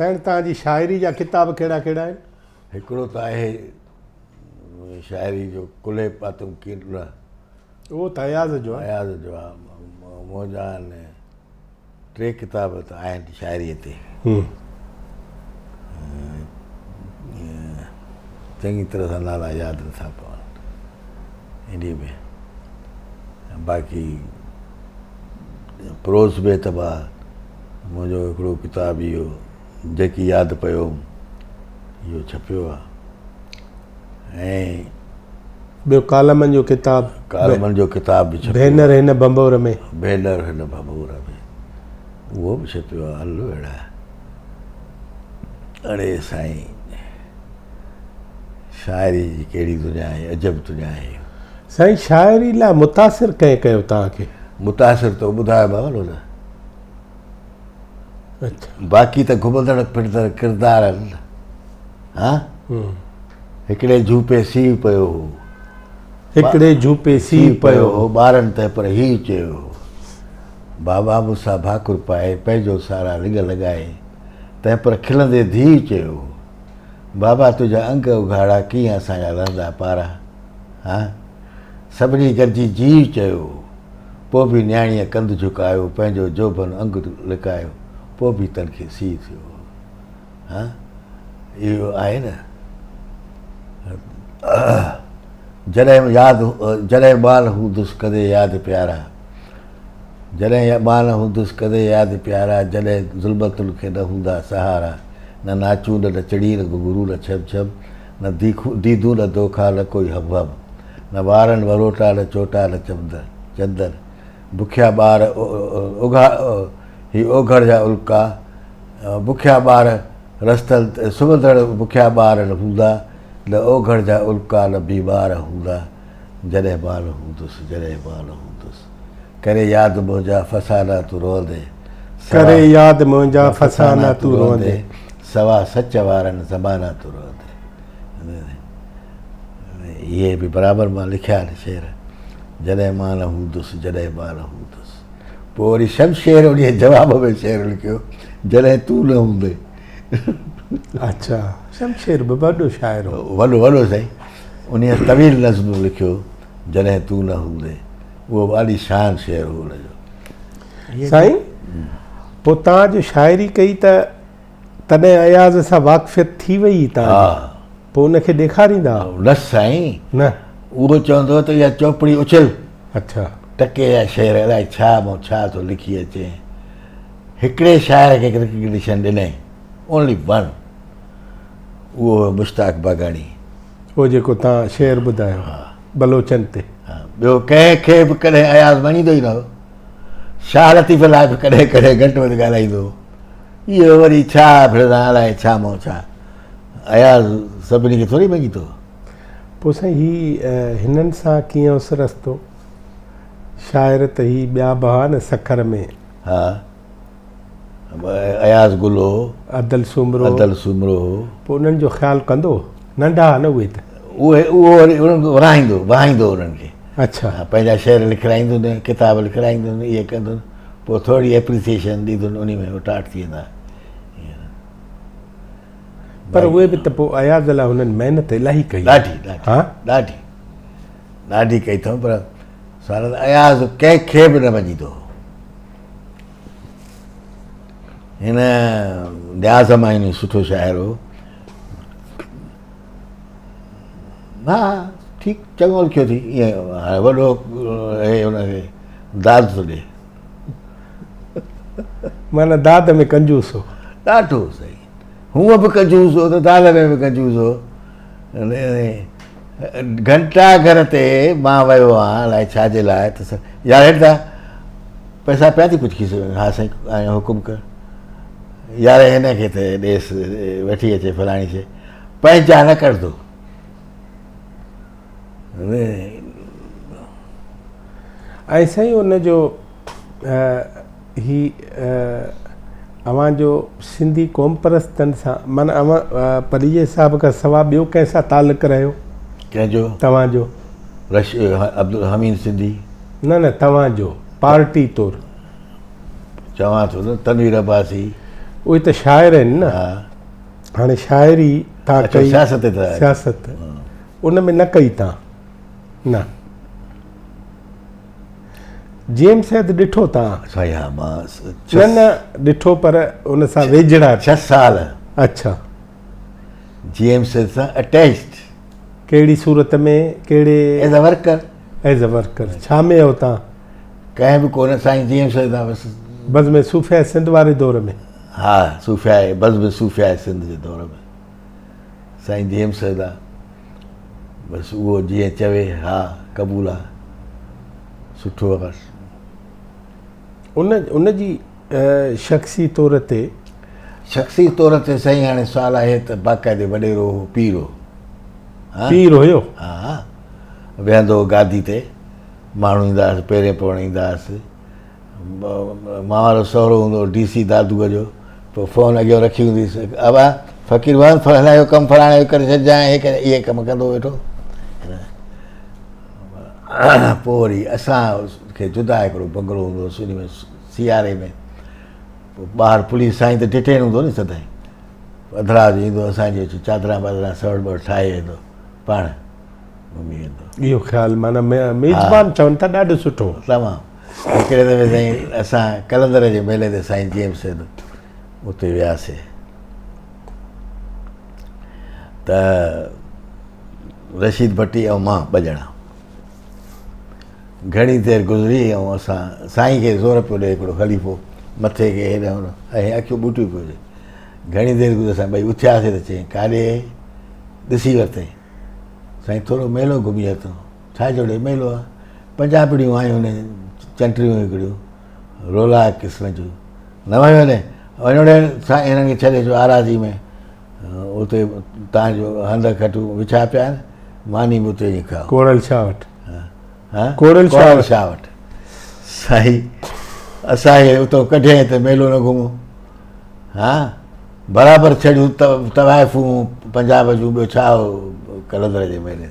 साईं तव्हांजी शाइरी जा किताब कहिड़ा कहिड़ा आहिनि? हिकिड़ो त आहे शाइरी जो कुले पातुम कीर्ला, उहो त अयाज़ जो आहे। अयाज़ जो आहे। मुंहिंजा टे किताब त आहिनि शाइरीअ ते, चङी तरह सां नाला यादि नथा पवनि इन में। बाक़ी प्रोज़ बि एतबार मुंहिंजो हिकिड़ो किताबु इहो जेकी यादि पियो इहो छपियो आहे। ऐं ॿियो कालमनि जो किताबु, कालमनि जो किताब बि छपियो, भेनर हिन बंबोर में, भेनर हिन बबूर में, उहो बि छपियो आहे। हलो अहिड़ा। अड़े साईं, शाइरी जी कहिड़ी दुनिया आहे, अजब दुनिया आहे। साईं शाइरी लाइ मुतासिर कंहिं कयो तव्हांखे? मुतासिर त ॿुधायोमांव न। अच्छा, बाक़ी त घुमंदड़ फिरंदड़ किरदार आहिनि। हा, हिकिड़े झूपे सीउ पियो हो, हिकिड़े झूपे सीउ पियो हो, ॿारनि त पर हीउ चयो हो, बाबा मूंसां भाकुर पाए पंहिंजो सारा लिङ लॻाए तंहिं पर खिलंदे धीउ चयो हो, बाबा तुंहिंजा अंग उघाड़ा कीअं असांजा लहंदा पारा। हा, सभिनी गॾिजी जीउ चयो हो, पोइ बि न्याणीअ कंधु झुकायो पंहिंजो जोबन अंग लिकायो, पोइ बि तनखे सीउ थियो। हा, इहो आहे न। जॾहिं ॿाल हूंदुसि कदे यादि प्यारा, जॾहिं ॿाल हूंदुसि कदे यादि प्यारा, जॾहिं ज़ुल्मतुनि खे न हूंदा सहारा, न नाचूं न नचड़ी न घुंघरू न छम छम, न दीदू न दोखा न कोई हम हम, न वारनि वरोटा न चोटा न चंदर, बुखिया ॿार ही ओघड़ जा उल्का, बुखिया ॿार रस्तल सुम्हंदड़ बुखिया ॿार न हूंदा, न ओघड़ जा उल्का न बीमार हूंदा, जॾहिं ॿाल हूंदुसि जॾहिं ॿाल हूंदुसि, करे यादि मुंहिंजा फसाना तूं रोंदे, करे यादि मुंहिंजा फसाना तूं रोंदे, सवा सच वारनि ज़माना तूं रोंदे। इहे बि बराबरि मां लिखिया आहिनि शेर, जॾहिं मां न हूंदुसि जॾहिं ॿाल हूंदुसि। पोइ वरी शमशेर उन जवाब में शेर लिखियो, जॾहिं तूं न हूंदे। अच्छा, शमशेर बि वॾो शाइर हो। वॾो साईं। उन तवील नज़्म लिखियो, जॾहिं तूं न हूंदे, उहो ॾाढी शान शेर हो हुनजो। साईं पोइ तव्हांजो शाइरी कई त तॾहिं अयाज़ सां वाक़फ़ियत थी वई तव्हां? हा। पोइ उनखे ॾेखारींदा? न साईं, न, उहो चवंदो त इहा चौपड़ी उछल। अच्छा, टके जा शेर अलाए छा मूं छा थो लिखी अचे। हिकिड़े शाइर खे रिकग्निशन ॾिनई, ओनली वन, उहो मुश्ताक बाग़ानी, उहो जेको तव्हां शेर ॿुधायो बलोचन ते। हा, ॿियो कंहिंखे बि कॾहिं अयाज़ मञींदो ई न हो। शाह लतीफ़ लाइ बि कॾहिं कॾहिं घटि वधि ॻाल्हाईंदो हो। इहो वरी छा फिरंदा अलाए छा मूं छा, अयाज़ सभिनी खे थोरी मञींदो। पोइ साईं ही हिननि सां कीअं उसरस थो? शाइर त ही ॿिया बहा न सखर में। हा, अयाज़ गुल हो, अदल सुमरो हो। पोइ उन्हनि जो ख़्यालु कंदो? नंढा न उहे त। उहो वरी उन्हनि खे वहाईंदो उन्हनि खे। अच्छा, पंहिंजा शेर लिखाईंदो न, किताब लिखाईंदो न, इहे कंदो, पोइ थोरी एप्रिसिएशन ॾींदो, उन में उटाट थी वेंदा। पर उहे बि त पोइ अयाज़ लाइ हुननि महिनत इलाही कई। ॾाढी कई अथऊं, पर साल अयाज़ कंहिंखे बि न मञींदो। हिन न्याज़ मां सुठो शाइर हो। हा, ठीकु, चङो लिखियो थी, ईअं हाणे वॾो हुनखे दाद थो ॾे। माना दाद में कंजूस हो। ॾाढो सही, हूअं बि कंजूस हो त दाद में बि कंजूस हो। घंटा घर ते मां वियो आहियां अलाए छाजे लाइ, त यार हेठि था पैसा पिया थी कुझु खी सघनि? हा साईं, हुकुम कर। यार हिनखे त ॾेसि वठी अचे फलाणी शइ, पंहिंजा न करंदो। ऐं साईं उनजो ही अव्हांजो सिंधी क़ौम परस्तनि सां, माना अव्हां परीअ साहिब खां सवाइ ॿियो कंहिं सां तालुक़ु रहियो? कंहिंजो? तव्हांजो? अब्दुल हमीद सिंधी? न तव्हांजो पार्टी तौरु चवां थो न, तनवीर अब्बासी, उहे त शाइर आहिनि न. हाणे शाइरी तव्हां कई सियासत ते सियासत उन में न कई तव्हां न. जेम्स सैद ॾिठो तव्हां? साईं हा मां न ॾिठो पर उन सां वेझड़ा 6 साल. अच्छा. जेम्स सैद सां अटैच्ड. कहिड़ी सूरत में? कहिड़े? As a worker. As a worker. छा में आहियो तव्हां? कंहिं बि कोन. साईं जेम्स सैद आहे बसि. बज़ में सूफ़िया सिंध वारे दौर में? हा सूफ़िया आहे. बज़ में सूफ़िया आहे सिंध जे दौर में. साईं जेम्स सैद आहे बसि. उहो जीअं चवे हा क़बूल आहे. सुठो आहे बसि. उन जी शख़्सी तौर ते साईं हाणे सुवालु आहे त बाक़ाइदे वॾेरो हो, पीर हो. पीर हुयो? हा. वेहंदो हो गादी ते. माण्हू ईंदा हुआसीं पहिरें पवण ईंदा हुआसीं. मां वारो सहुरो हूंदो हो DC दादूअ जो. पोइ फ़ोन अॻियां रखी हूंदी हुई. अबा फ़क़ीर वञ फलाणे कमु फलाणे करे छॾिजांइ. इहे कमु कंदो वेठो. पोइ वरी असांखे जुदा हिकिड़ो बंगलो हूंदो हुओ उन में सियारे में. पोइ ॿाहिरि पुलिस साईं त डिटेन हूंदो नी सदाईं. अधरा जो ईंदो असांजी अची चादरा वादरा सवड़ बड़ ठाहे वेंदो पाण घुमी वेंदो. इहो ख़्यालु माना मेज़बान चवनि था ॾाढो सुठो. तमामु. हिकिड़े दफ़े साईं असां कलंदर जे मेले ते साईं जेम्स सैद उते वियासीं त रशीद भट्टी ऐं मां 2 ॼणा. घणी देरि गुज़री ऐं असां साईं खे ज़ोर पियो ॾे हिकिड़ो ख़लीफ़ो मथे खे हेॾां होॾां ऐं अखियूं ॿूटियूं पियो हुजे. घणी देरि गुज़री असां 2 उथियासीं त चई काॾे? ॾिसी वरितईं. साईं थोरो मेलो घुमी वरितो. छा जोड़े मेलो आहे? पंजाबड़ियूं आयूं आहिनि चंटरियूं हिकिड़ियूं रोला क़िस्म जूं. न वञो ने वञो ॾे साईं हिननि खे छॾे अचो आराज़ी में. उते तव्हांजो हंध खटूं विछा पिया आहिनि. मानी बि उते ई खाओ. कोड़ल शाह वटि. कोड़ल शाह वटि. साईं असांखे उतां कढियईं त मेलो न घुमो. हा बराबरि छॾियूं तवाइफ़ूं पंजाब जूं. ॿियो छा हो कलंदर जे मेले.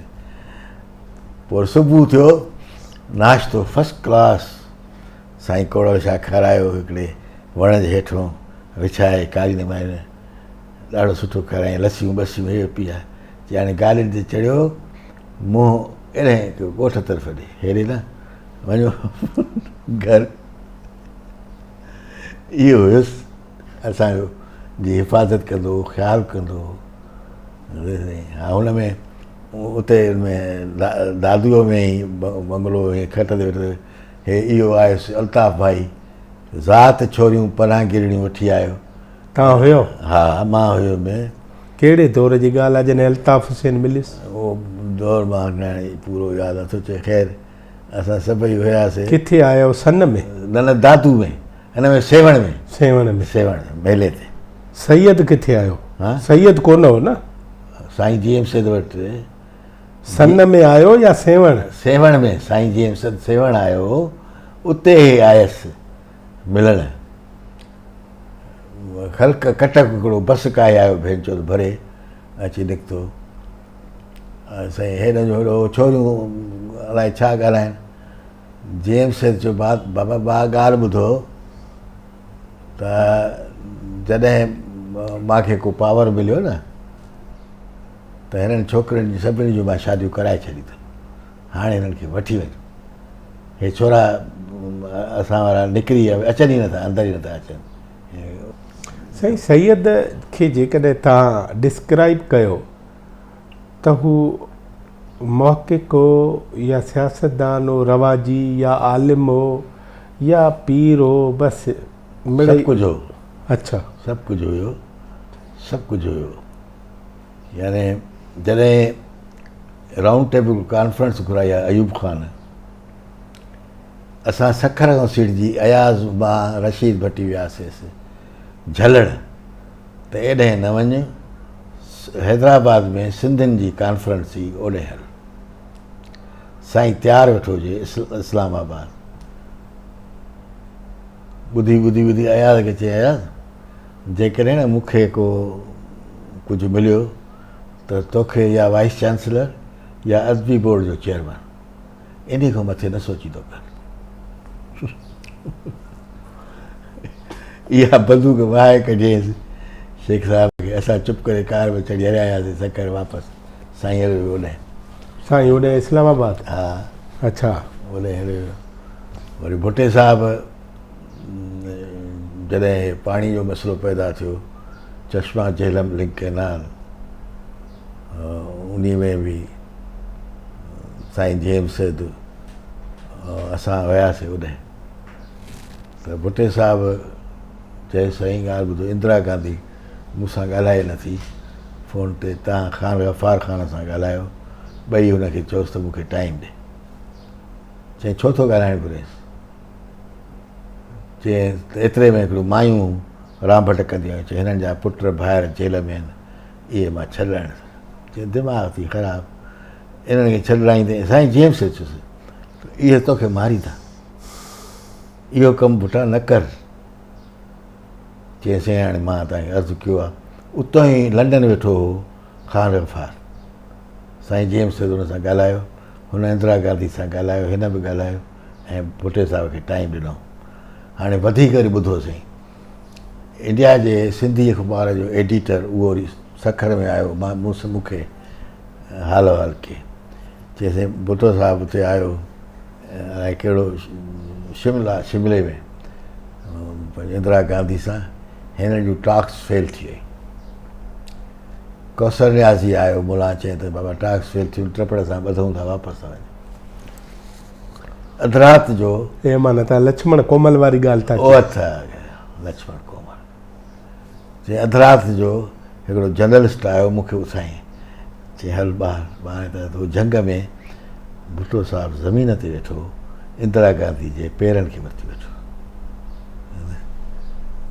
पोइ सुबुह थियो नाश्तो फस्ट क्लास. साईं कोड़ल शाह खारायो हिकिड़े वण जे हेठों विछाए कालीन माइन. ॾाढो सुठो खाराईं. लसियूं बसियूं हे पीआ. चई हाणे गाॾियुनि ते चढ़ियो मुंहुं एॾे ॻोठ तरफ़ ॾे हेॾे न वञो घर. इहो हुयुसि असांजो जी हिफ़ाज़त कंदो ख़्यालु कंदो. हा हुन में उते दादूअ में ई बंगलो खट ते वेठो. हे इहो आयुसि अल्ताफ़ भाई. ज़ात छोरियूं पनाह गिरड़ियूं वठी आयो. तव्हां हुयो? हा मां हुयुमि. कहिड़े दौर जी ॻाल्हि आहे जॾहिं अल्ताफ़ हुसैन मिलियुसि? उहो दौर मां पूरो यादि नथो अचे. ख़ैरु असां सभई हुयासीं. किथे आयो? सन में? न दादू में. हिन में सेवण में. सेवण मेले ते. सैयद किथे आयो? सैयद कोन हो न? साईं जेम्स सैद वटि सन में आयो या सेवण? सेवण में. साईं जेम्स सैद सेवण आयो. उते आयसि मिलण. ख़ल्क कटक हिकिड़ो बस काए आयो भेण चो भरे अची निकितो. साईं हेॾनि जो हेॾो छोरियूं अलाए छा ॻाल्हाइनि. जेम्स सैद चयो बाबा ॻाल्हि ॿुधो त जॾहिं मूंखे को पावर मिलियो न त हिननि छोकिरियुनि जी सभिनी जूं मां शादियूं कराए छॾी अथमि. हाणे हिननि खे वठी वञो. हे छोरा असां वारा निकिरी अचनि ई नथा. अंदरि ई नथा अचनि. साईं सैयद खे जेकॾहिं तव्हां डिस्क्राइब कयो त हू महक़िक़ हो या सियासतदान हो, रवाजी या आलिम हो या पीर हो? बसि सभु कुझु हो. अच्छा सभु कुझु हुयो. सभु कुझु हुयो. यानी जॾहिं राउंड टेबल कॉन्फ्रेंस घुराई आहे अयूब ख़ान. असां सखर खां सिड़जी अयाज़ मां रशीद भट्टी वियासीं झलण त एॾे न वञ. हैदराबाद में सिंधियुनि जी कॉन्फ्रेंस हुई ओॾे हल. साईं तयारु वेठो हुजे इस्लामाबाद. ॿुधी ॿुधी ॿुधी अयाज़ खे चई अयाज़ जेकॾहिं न मूंखे को कुझु मिलियो त तोखे या वाइस चांसलर या अदबी बोर्ड जो चेयरमैन. इन खां मथे न सोचींदो कर. इहा बंदूक वाहे कढियसि शेख साहिब खे। असां चुप करे कार में चढ़ी हलियासीं सकर वापसि। साईं हलियो वियो ओॾे। साईं होॾे इस्लामाबाद? हा। अच्छा। ओॾे हलियो वियो। वरी भुटे साहिबु जॾहिं पाणी जो मसइलो पैदा थियो, चश्मा झेलम लिंक कैनाल, उन में बि साईं जेम्स सैद असां वियासीं ओॾे। त भुटे साहिबु चए साईं ॻाल्हि ॿुधो, इंदिरा गांधी मूंसां ॻाल्हाए नथी फ़ोन ते, तव्हां ख़ान गफ़ार ख़ान सां ॻाल्हायो, ॿई हुनखे चयोसि त मूंखे टाइम ॾे। चई छो थो ॻाल्हाइणु घुरेसि? चई त एतिरे में हिकिड़ो मायूं राम भटकंदियूं आहिनि। चई हिननि जा पुट ॿाहिरि जेल में आहिनि, इहे मां छॾाइण। चई दिमाग़ थी ख़राबु, इन्हनि खे छॾाईंदे साईं जेम्स चयुसि इहे तोखे मारींदा, इहो कमु पुटु न कर। चई साईं हाणे मां तव्हांखे अर्ज़ु कयो आहे। उतां ई लंडन वेठो हो ख़ान गफ़ार, साईं जेम्स हुन सां ॻाल्हायो, हुन इंदिरा गांधी सां ॻाल्हायो, हिन बि ॻाल्हायो ऐं भुटे साहिब खे टाइम ॾिनो। हाणे वधीक वरी ॿुधो साईं, इंडिया जे सिंधी अख़बार जो एडिटर उहो वरी सखर में आयो, मां मूंखे हाल हाल कई। चई साईं भुटो साहिबु हुते आयो, अलाए कहिड़ो शिमले में इंदिरा गांधी सां, हिन जूं टाक्स फेल थी वई। कौसर रियाज़ी आयो, मुला चई त बाबा टाक्स फेल थियूं, टपड़ सां ॿधूं था, वापसि था वञूं। अधु राति जो हे माना तव्हां लक्ष्मण कोमल वारी ॻाल्हि था ओ लक्ष्मण कोमल। चई अधु राति जो हिकिड़ो जर्नलिस्ट आयो, मूंखे उथाईं। चई हल ॿाहिरि त तूं झंग में भुटो साहिबु ज़मीन ते वेठो, इंदिरा गांधी जे पेरनि खे वरिती वेठो।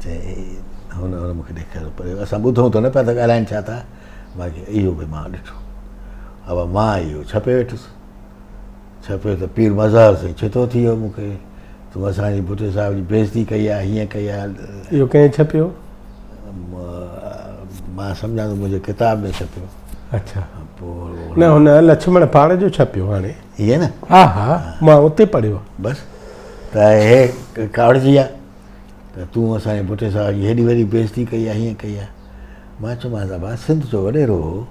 चई हुन मूंखे ॾेखारियो, पर असां ॿुधूं त न पिया त ॻाल्हाइनि छा था, बाक़ी इहो बि मां ॾिठो। अब मां इहो छपे वेठुसि। छपे त पीर मज़ार साईं छितो थी वियो मूंखे, तूं असांजी भुटे साहिब जी बेइज़ती कई आहे, हीअं कई आहे। इहो कंहिं छपियो? मां सम्झां थो मुंहिंजे किताब में छपियो। अच्छा। पोइ न हुन लक्ष्मण पाण जो छपियो हाणे? ईअं न? हा हा, मां उते पढ़ियो। बसि त हे कावड़जी आहे त तूं असांजे भुटे साहिब जी हेॾी वॾी बेइज़ती कई आहे, हीअं कई आहे। मां चयोमांसि बाबा सिंध जो वॾेरो हो,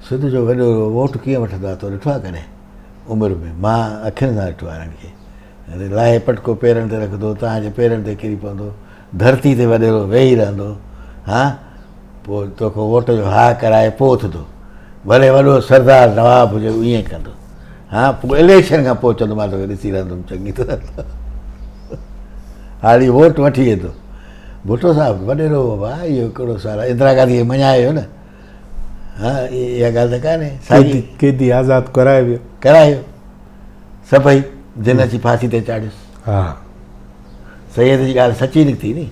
सिंध जो वॾेरो वोट कीअं वठंदा तो ॾिठो आहे कॾहिं उमिरि में? मां अखियुनि सां ॾिठो आहे हिननि खे। लाहे पटको पेरनि ते रखंदो, तव्हांजे पेरनि ते किरी पवंदो, धरती ते वॾेरो वेही रहंदो, हा पोइ तोखां वोट जो हा कराए पोइ उथंदो, भले वॾो सरदार नवाब हुजे ईअं कंदो, हा पोइ इलेक्शन खां पोइ चवंदो मां तोखे ॾिसी रहंदुमि चङी तरह, हाली वोट वठी वेंदो। भुटो साहिबु वॾेरो बाबा, इहो हिकिड़ो साल इंदिरा गांधी खे मञायो न, हा इहा ॻाल्हि त कान्हे। साईं क़ैदी आज़ादु कराए वियो, करायो सभई, जिन जी फांसी ते चाढ़ियुसि। हा सैयद जी ॻाल्हि सची निकिती नी,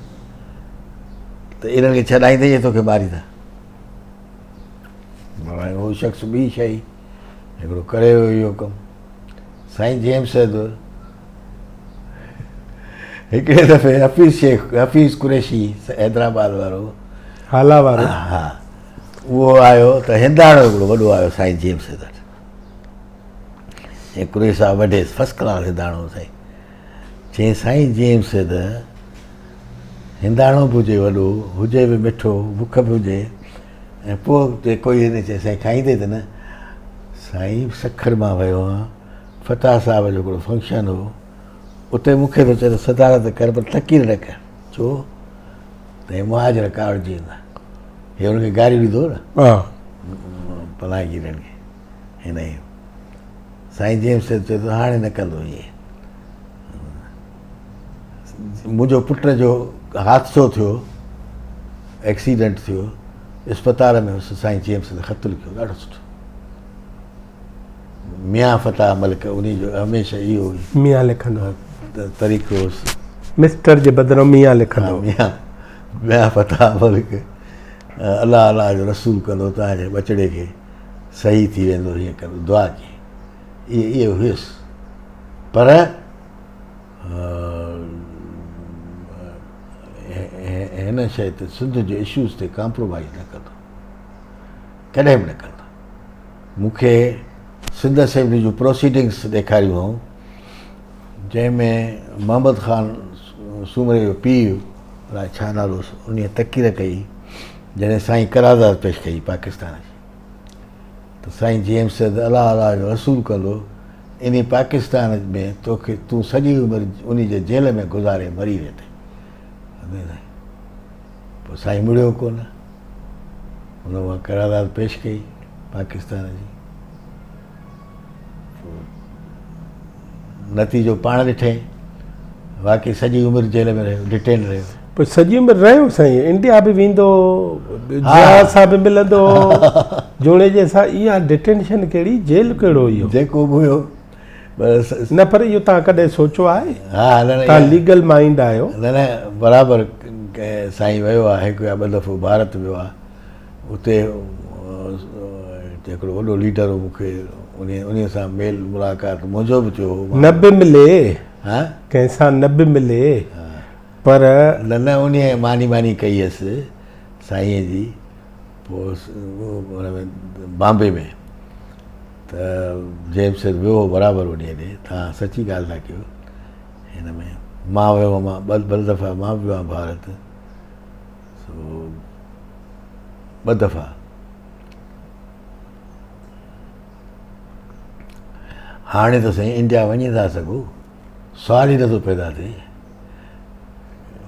त इन्हनि खे छॾाईंदे ई तोखे मारींदा। उहो शख़्स ॿी शइ हिकिड़ो करे वियो इहो कमु। साईं जेम्स सैद हिकिड़े दफ़े हफ़ीज़ कुरैशी हैदराबाद वारो, हाला वारो, हा उहो आयो त हिंदाणो हिकिड़ो वॾो आयो साईं जेम्स सैद वटि। ऐं कुरैशी साहिबु वढेसि फस्ट क्लास हिंदाणो साईं। चई साईं जेम्स सैद हिंदाणो बि हुजे वॾो, हुजे बि मिठो, बुख बि हुजे, ऐं पोइ कोई हिन चए साईं खाईंदे त न? साईं सखर मां वियो आहियां, फताह साहिब जो हिकिड़ो फंक्शन हो, उते मूंखे त चए सदारत कर पर तकीर न कर, छो त हे मुहाजर कावड़जी वेंदा। हे हुनखे गारियूं ॾींदो न, पलाईंगी खे हिन ई। साईं जेम्स चए थो हाणे न कंदो ईअं। मुंहिंजो पुट जो हादसो थियो, एक्सीडेंट थियो, इस्पताल में हुयुसि, साईं जेम्स ख़त लिखियो ॾाढो सुठो, मियां फताह मलिक, उन जो हमेशह इहो हुई, मियां लिखंदो तरीक़ो हुयुसि, मिस्टर जे बदिरां मियां लिखंदो। मियां फताह मलिक, अलाह अलाह जो रसूल कंदो, तव्हांजे बचड़े खे सही थी वेंदो, हीअं कंदो, दुआ कई, इहे हुयुसि। पर हिन शइ ते सिंध जे इशूज़ ते कॉम्प्रोमाइज़ न कंदो, कॾहिं बि न कंदो। मूंखे सिंध असेंबली जूं प्रोसीडिंग्स ॾेखारियूं हुयूं, जंहिंमें मोहम्मद ख़ान सूमरे जो पीउ अलाए छा नालो उन तकीर कई जॾहिं साईं करारदाद पेश कई पाकिस्तान जी त साईं जेम्स सैद अलाह अलाह जो रसूल कंदो इन पाकिस्तान में तोखे तूं सॼी उमिरि उन जे जेल में गुज़ारे मरी वेंदे। पोइ साईं मुड़ियो कोन, हुन उहा करारदाद पेश कई पाकिस्तान जी। नतीजो पाण ॾिठे, वाक़ई सॼी उमिरि जेल में रहियो, डिटेन रहियो। पोइ सॼी उमिरि रहियो साईं, इंडिया बि वेंदो, जहाज़ सां बि मिलंदो, जोड़े जे सां। इहा डिटेंशन कहिड़ी, जेल कहिड़ो इहो जेको बि हुयो बसि। न पर इहो तव्हां कॾहिं सोचियो आहे? हा, न तव्हां लीगल माइंड आहियो। न न बराबरि साईं वियो आहे, हिकु या ॿ दफ़ो भारत वियो आहे। उते हिकिड़ो वॾो लीडर हो, मूंखे उन सां मेल मुलाक़ात मुंहिंजो बि थियो हो। न बि मिले, हा, कंहिंसां न बि मिले, पर न न उन मानी मानी कई हुअसि साईंअ जी। पोइ हुन में बॉम्बे में त जेम्स वियो बराबरि उन ॾे। तव्हां सची ॻाल्हि था कयो। हिन में मां वियो हुअमि, ॿ दफ़ा मां बि वियो आहियां भारत, सो 2 दफ़ा। हाणे त साईं इंडिया वञी था सघो, सुवाल ई नथो पैदा थिए,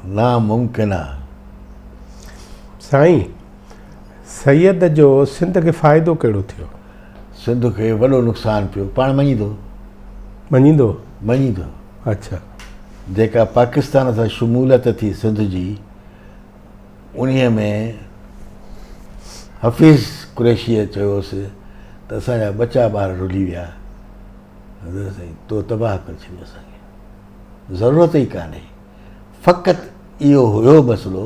नामुमकिन आहे। साईं सैयद जो सिंध खे फ़ाइदो कहिड़ो थियो? सिंध खे वॾो नुक़सानु पियो, पाण मञींदो मञींदो। अच्छा, जेका पाकिस्तान सां शमूलियत थी सिंध जी, उन में हफ़ीज़ कुरैशीअ चयोसि त असांजा ॿचा ॿार रुली विया, साईं तो तबाह करे छॾियो असांखे, ज़रूरत ई कान्हे। फ़क़ति इहो हुयो मसइलो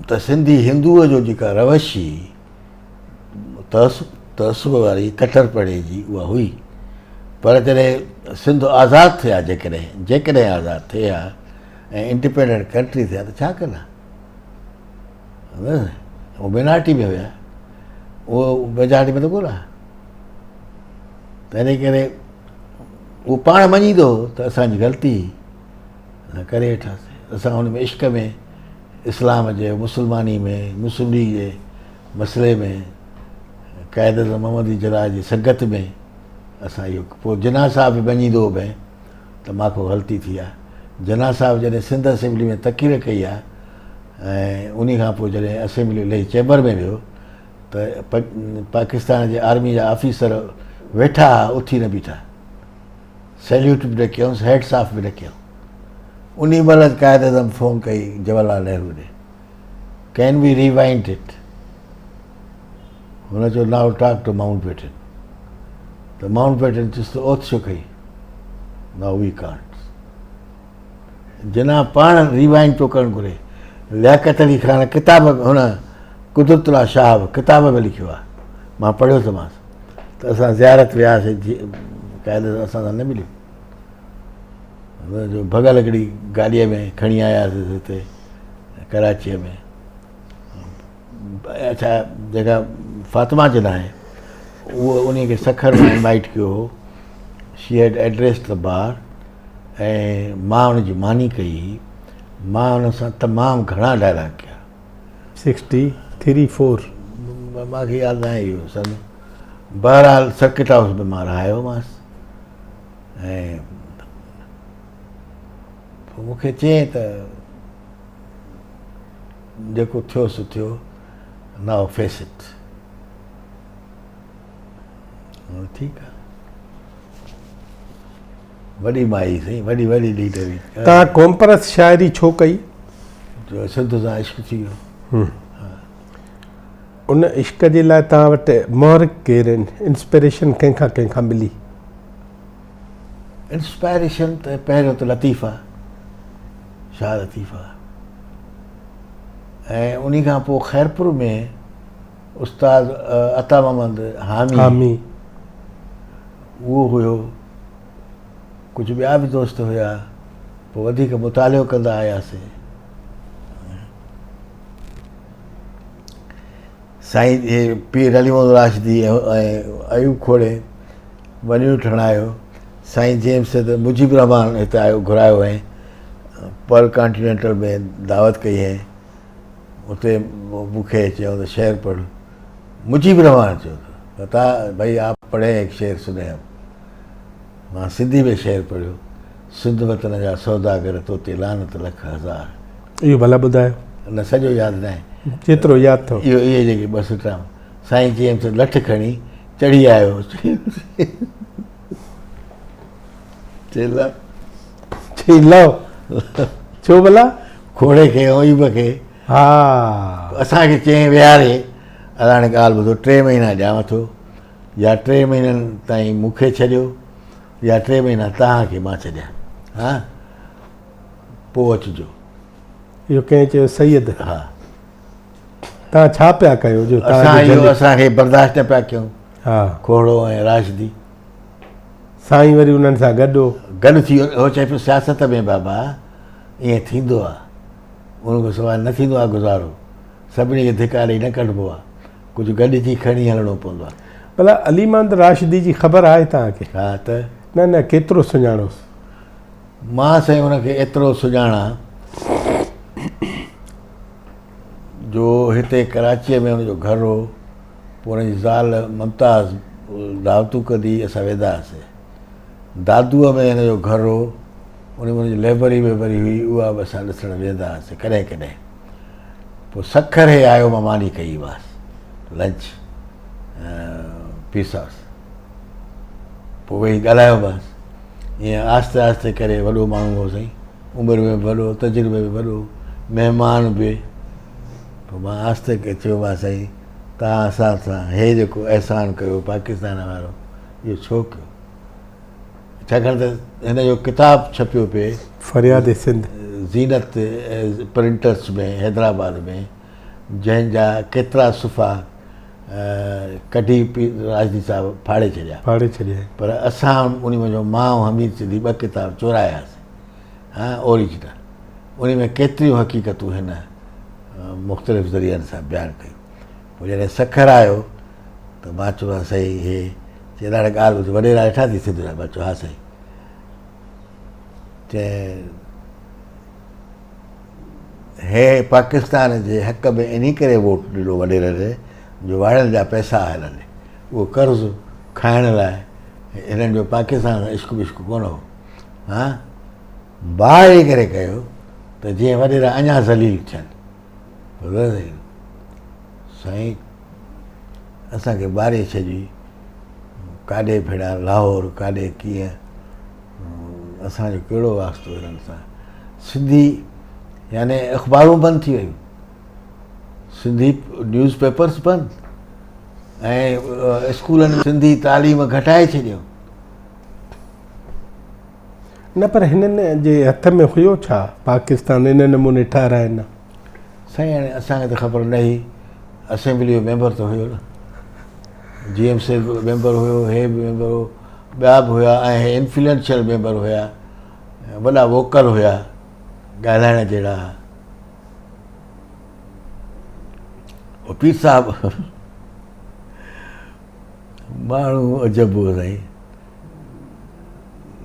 त सिंधी हिंदूअ जो जेका रवश हुई तअसुब वारी कट्टरपणे जी, उहा हुई। पर जॾहिं सिंध आज़ादु थिया, जेकॾहिं आज़ादु थिया ऐं इंडिपेंडेंट कंट्री थिया त छा कंदा? उहो माइनॉरिटी में हुया, उहो मेजॉरिटी में त कोन आहे। तंहिं करे उहो पाण मञींदो त असांजी ग़लती करे वेठासीं। असां हुन में इश्क में, इस्लाम जे, मुस्लमानी में, मुस्लिम लीग जे मसइले में, क़ाइद मोहम्मदी जराह जी संगत में असां इहो। पोइ जिना साहब बि मञींदो भई त मांखो ग़लती थी आहे। जिना साहब जॾहिं सिंध असेंबली में तक़रीर कई आहे ऐं उन खां पोइ जॾहिं असेंबली लही चैम्बर में वियो त पाकिस्तान जे आर्मी जा ऑफिसर वेठा, उथी न बीठा, सैल्यूट बि न कयूंसि, हेड्स ऑफ बि न कयूं। उन महिल क़ाइद अज़म फ़ोन कई जवाहरलाल नेहरू ॾे, कैन वी रिवाइंड इट? हुन चयो now talk to Mountbatten. त माउंट बेटन चयुसि त ओथ छो कई? Now V can't. जिना पाण रिवाइंड पियो करणु घुरे। लियाकत अली ख़ान किताब, हुन कुदरतुल्ला शाह किताब में लिखियो आहे, मां पढ़ियो त मांसि। त असां ज़ियारत वियासीं, क़ाइद असां सां न मिलियो, जो भॻल हिकिड़ी गाॾीअ में खणी आयासीं हिते कराचीअ में। अच्छा, जेका फातिमा जिना आहे उहो उन खे सखर में इनवाइट कयो हो। शी हैड एड्रेस द बार ऐं मां हुनजी मानी कई। मां हुन सां तमामु घणा डायलॉग कया। 63-4 मूंखे यादि न आहे इहो सन। बहरहाल सर्किट हाउस में मां रहायोमांसि ऐं पोइ मूंखे चयईं त जेको थियो सो थियो, नाउ फेस इट। ठीकु आहे, वॾी माई साईं, वॾी लीडर हुई। तव्हां कॉम्परस शाइरी छो कई? जो सिंध सां इश्क थी वियो। उन इश्क जे लाइ तव्हां वटि मोहरिक केरु आहिनि? इंस्पिरेशन कंहिंखां मिली? इंस्पायरेशन त पहिरियों त लतीफ़ा, शाह लतीफ़ा, ऐं उन खां पोइ ख़ैरपुर में उस्ताद अता मोहम्मद हामी, उहो हुयो। कुझु ॿिया बि दोस्त हुया। पोइ वधीक मुतालियो कंदा आयासीं। साईं पीर अली मोहम्मद राशिदी ऐं अयूब खोड़े वञिणो ठहिणायो। साईं जेम्स मुजीब रहमान हिते आयो, घुरायो ऐं पर कॉन्टिनेंटल में दावत कई है, उते मूंखे चयो त शेर पढ़। मुजीब रहमान चयो त बता भाई आप पढ़े एक शेर सुने हम। मां सिंधी में शेर पढ़ियो, सिंध वतन जा सौदागर तोते लानत लख हज़ार। इहो भला ॿुधायो, न सॼो यादि न आहे, जेतिरो यादि अथव। इहो इहे जेके ॿ सुठा साईं चयईं त लठ खणी चढ़ी आयो। चई लव छो भला? खोड़े खे ओइब खे हा असांखे चयईं विहारे, अलाए हाणे ॻाल्हि ॿुधो, 3 महीना ॾियांव थो, या 3 महीननि ताईं मूंखे छॾियो, या 3 महीना तव्हांखे मां छॾियां, हा पोइ अचिजो। इहो कंहिं चयो? सैयद। हा, तव्हां छा पिया कयो जो असां इहो असांखे बर्दाश्त न पिया कयूं। हा, खोड़ो ऐं राशिदी साईं वरी उन्हनि सां गॾु गॾु थी वियो। हो चए पियो सियासत में बाबा ईअं थींदो आहे, उनखां सवाइ न थींदो आहे गुज़ारो, सभिनी खे धिकारे न कढिबो आहे, कुझु गॾिजी खणी हलणो पवंदो आहे। भला अलीमंद राशिदी जी ख़बर आहे तव्हांखे? हा त न न, केतिरो सुञाणोसि? मां साईं हुनखे एतिरो सुञाणा जो हिते कराचीअ में हुनजो घरु हो, पोइ हुनजी ज़ाल मुमताज़ दावतूं कंदी, असां वेंदा हुआसीं। दादूअ में हिनजो घरु हो, उन में हुनजी लेबरी वेबरी हुई, उहा बि असां ॾिसणु वेंदा हुआसीं कॾहिं कॾहिं। पोइ सखर हे आयो, मां मानी कई हुआसीं, लंच पीसासीं, पोइ वेही ॻाल्हायो बसि। ईअं आहिस्ते आहिस्ते करे वॾो माण्हू हो साईं, उमिरि में वॾो, तजुर्बे में वॾो, महिमान बि। पोइ मां आहिस्ते करे चयोमांसि साईं तव्हां असां सां हे जेको अहसान कयो पाकिस्तान वारो, इहो छो कयो? छाकाणि त हिनजो किताबु छपियो पिए फरियाद सिंध ज़ीनत प्रिंटर्स में हैदराबाद में, जंहिंजा केतिरा सुफ़ा कढी राजदी साहिबु फाड़े छॾिया। पर असां उन में जो मां ऐं हमीद सिंधी 2 किताब चोरायासीं, हा ओरिजिनल। उन में केतिरियूं हक़ीक़तूं हिन मुख़्तलिफ़ ज़रियनि सां बयानु कयूं। पोइ जॾहिं सखर आयो त मां चयो साईं हे चए ॾाढा ॻाल्हि ॿुधो, वॾेरा वेठा थी सिंध जा? मां चयो हा साईं। चए हे पाकिस्तान जे हक़ में इन करे वोट ॾिनो वॾेरनि जो वाड़नि जा पैसा हलनि, उहो कर्ज़ु खाइण लाइ हिननि जो पाकिस्तान सां इश्क विश्क कोन हो, हा भाउ करे कयो त जीअं वॾेरा अञा ज़लील थियनि। साईं असांखे ॿारे छॾी, काॾे भेड़ा लाहौर, काॾे कीअं, असांजो कहिड़ो वास्तो हिननि सां। सिंधी यानी अख़बारूं बंदि थी वियूं, सिंधी न्यूज़ पेपर्स बंदि, ऐं स्कूलनि में सिंधी तालीम घटाए छॾियो। न पर हिननि जे हथ में हुयो छा पाकिस्तान इन नमूने ठाराइनि? साईं हाणे असांखे त ख़बर न हुई, असेंबली जो मेंबर त हुयो न, GMC मेंबर हुयो, हे बि मेंबर हो, ॿिया बि हुया, ऐं हे इन्फ्लुएंशियल मेंबर हुया, वॾा वोकल हुया ॻाल्हाइण जहिड़ा। पीर साहिबु माण्हू अजब हो साईं,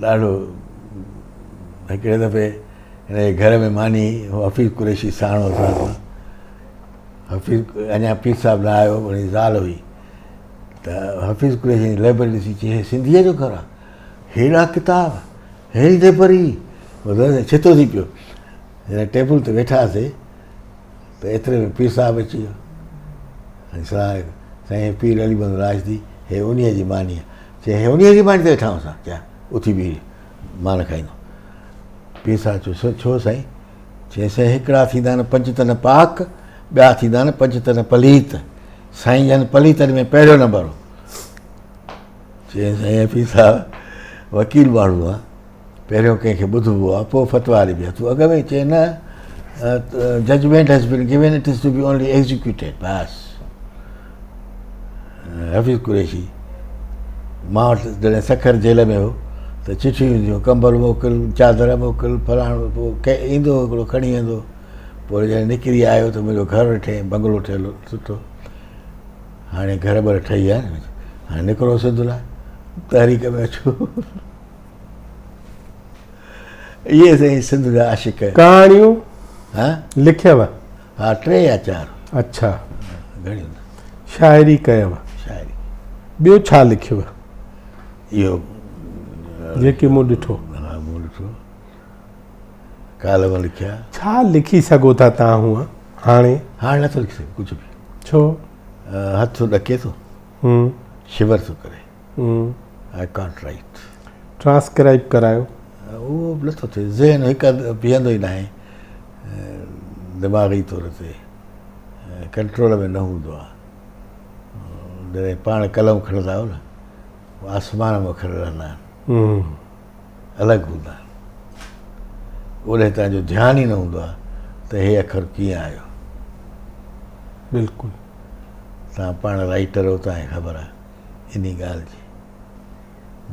ॾाढो। हिकिड़े दफ़े हिन जे घर में मानी हफ़ीज़ कुरैशी साणो सां, हफ़ीज़ अञा पीर साहिबु न आयो, हुनजी ज़ाल हुई, त हफ़ीज़ कुरैशी जी लाइब्रेरी ॾिसी चई हे सिंधीअ जो घरु आहे, हेॾा किताब, हेड़ी लाइब्रेरी, छितो थी पियो। हिन टेबल ते वेठासीं त एतिरे में पीर साहिबु अची वियो। साईं पीर अलीमंद राजदी, हे उन्हीअ जी मानी आहे। चई हे उन्हीअ जी मानी ते वेठा आहियूं असां? क्या उथी बीह, मां न खाईंदो। पीर साहिबु चयो छो साईं? चई साईं हिकिड़ा थींदा आहिनि पंजतन पाक, ॿिया थींदा आहिनि पंजतन पलीत, साईं जन पलीतनि में पहिरियों नंबर हो। चई साईं पीर साहिबु वकील माण्हू आहे, पहिरियों कंहिंखे ॿुधबो आहे, पोइ फतवा ॾिबी आहे, तूं अॻ में चए न judgement has been given, it is to be only executed, बस। हफ़ीज़ कुरैशी मां वटि जॾहिं सखर जेल में हो त चिठियूं ईंदियूं, कंबल मोकिल, चादर मोकिल, फलाणो, पोइ कंहिं ईंदो हिकिड़ो खणी वेंदो। पोइ जॾहिं निकिरी आयो त मुंहिंजो घरु ॾिठे, बंगलो ठहियलु सुठो, हाणे घर बर ठही विया आहिनि, हाणे निकिरो सिंध लाइ, तहरीक में अचो। इहे साईं सिंध जा आशिक़। कहाणियूं हा लिखियव? हा 3 या 4। अच्छा, घणियूं शाइरी कयव? शाइरी। ॿियो छा लिखियव इहो जेकी मूं ॾिठो? हा मूं ॾिठो, कालम लिखिया। छा लिखी सघो था तव्हां हूअं हाणे? हाणे नथो लिखी सघे कुझु बि। छो? हथ ॾके थो, शिवर थो करे। I can't right. ट्रांसक्राइब करायो? उहो बि नथो थिए, ज़हन हिकु बीहंदो ई न आहे, दिमाग़ी तौर ते कंट्रोल में न हूंदो आहे। जॾहिं पाण कलम खणंदा आहियो न, आसमान में खणी रहंदा आहिनि, अलॻि हूंदा आहिनि। ओॾे तव्हांजो ध्यानु ई न हूंदो आहे त हे अखर कीअं आयो। बिल्कुलु। तव्हां पाण राइटर हो, तव्हांखे ख़बर आहे इन ॻाल्हि जी।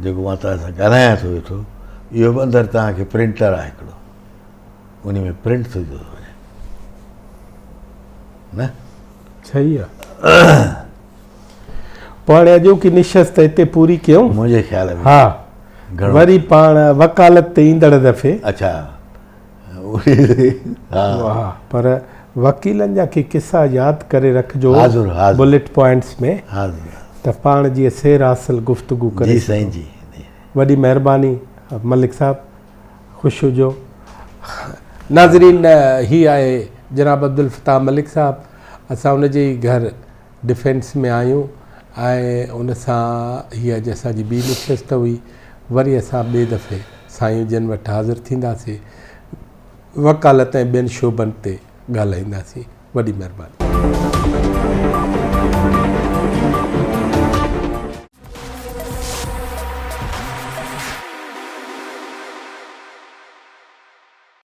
जेको मां तव्हां सां ॻाल्हायां थो वेठो, इहो बि अंदरि तव्हांखे प्रिंटर आहे हिकिड़ो, उन में प्रिंट थो वञे न। सही आहे। पोइ हाणे अॼोकी निशस्त हिते पूरी कयूं मुंहिंजे ख़्याल में। हा, घणो वरी पाण वकालत ते ईंदड़ दफ़े। अच्छा हा, पर वकीलनि जा के किसा यादि करे रखिजो हाज़ुर बुलेट पॉइंट्स में, हाज़ुर त पाण जीअं सेर हासिल गुफ़्तगू करे। जी साईं जी। वॾी महिरबानी मलिक साहब, ख़ुशि हुजो। नाज़रीन, ही आहे जनाब अब्दुल फताह मलिक साहब। असां उनजे घर डिफेंस में आहियूं ऐं उन सां हीअ अॼु असांजी ॿी निशस्त हुई। वरी असां ॿिए दफ़े साईं जन वटि हाज़िर थींदासीं, वकालत ऐं ॿियनि शोबनि ते ॻाल्हाईंदासीं। वॾी महिरबानी।